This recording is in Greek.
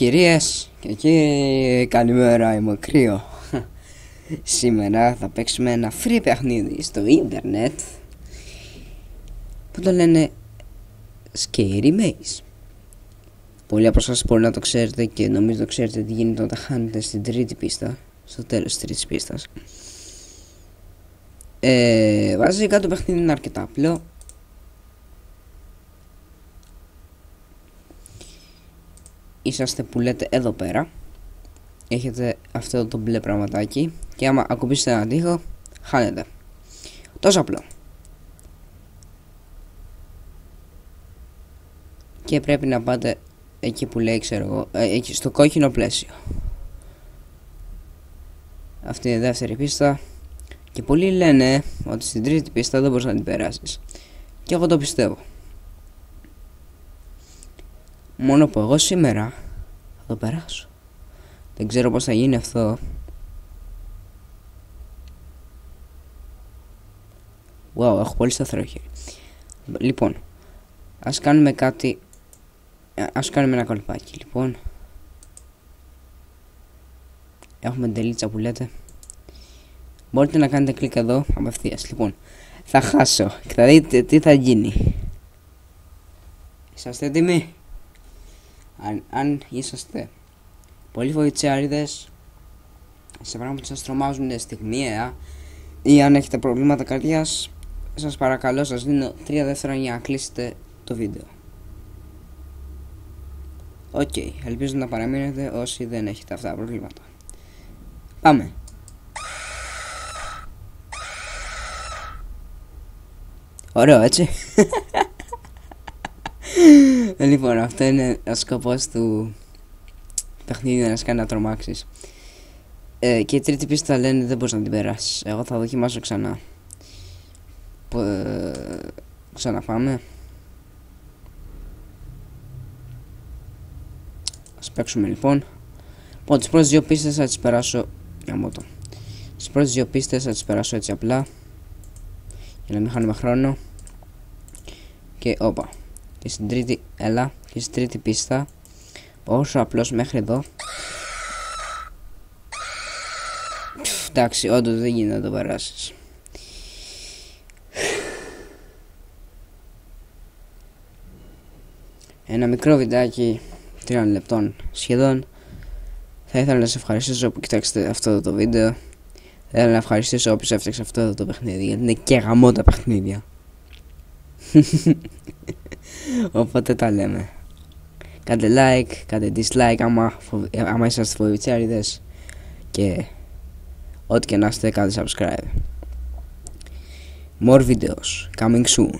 Κυρίες και κύριοι, καλημέρα, είμαι ο Κρύο. Σήμερα θα παίξουμε ένα free παιχνίδι στο ίντερνετ που το λένε Scary Maze. Πολλοί από εσάς μπορεί να το ξέρετε και νομίζω το ξέρετε τι γίνεται όταν χάνετε στην τρίτη πίστα, στο τέλος της τρίτης πίστας. Βασικά το παιχνίδι είναι αρκετά απλό. Είσαστε που λέτε εδώ πέρα. Έχετε αυτό το μπλε πραγματάκι και άμα ακουμπήσετε έναν τοίχο χάνετε. Τόσο απλό. Και πρέπει να πάτε εκεί που λέει, ξέρω εγώ, εκεί στο κόκκινο πλαίσιο. Αυτή είναι η δεύτερη πίστα. Και πολλοί λένε ότι στην τρίτη πίστα δεν μπορείς να την περάσεις. Και εγώ το πιστεύω. Μόνο που εγώ σήμερα θα το περάσω. Δεν ξέρω πώς θα γίνει αυτό. Wow, έχω πολύ σταθερό χέρι. Λοιπόν, ας κάνουμε κάτι. Ας κάνουμε ένα κολπάκι. Λοιπόν, έχουμε τελίτσα που λέτε. Μπορείτε να κάνετε κλικ εδώ απευθείας. Λοιπόν, θα χάσω και θα δείτε τι θα γίνει. Είσαστε έτοιμοι? Αν είσαστε πολύ βοητσιάριδες σε πράγματα που σας τρομάζουν στιγμιαία ή αν έχετε προβλήματα καρδιάς, σας παρακαλώ, σας δίνω 3 δεύτερα για να κλείσετε το βίντεο. Οκ, ελπίζω να παραμείνετε όσοι δεν έχετε αυτά τα προβλήματα. Πάμε. Ωραίο, έτσι. Λοιπόν, αυτό είναι ο σκοπός του παιχνίδι, να σε κάνει να τρομάξεις. Και η τρίτη πίστα λένε δεν μπορείς να την περάσεις. Εγώ θα δοκιμάσω ξανά. Ξαναπάμε. Ας παίξουμε λοιπόν. Λοιπόν, τις πρώτες δύο πίστες θα τις περάσω. Τις πρώτες δύο πίστες θα τις περάσω έτσι απλά, για να μην χάνουμε χρόνο. Και όπα. Και στην τρίτη, έλα, και στην τρίτη πίστα όσο απλώς μέχρι εδώ. Εντάξει, όντως δεν γίνεται να το περάσεις. Ένα μικρό βιντεάκι 3 λεπτών σχεδόν. Θα ήθελα να σας ευχαριστήσω που κοιτάξετε αυτό το βίντεο. Θα ήθελα να ευχαριστήσω όποιος έφτιαξε αυτό το παιχνίδι, γιατί είναι και γαμό τα παιχνίδια. Οπότε τα λέμε. Κάντε like, κάντε dislike άμα είσαστε φοβητσιάριδες. Και ό,τι και να είστε, κάντε subscribe. More videos coming soon.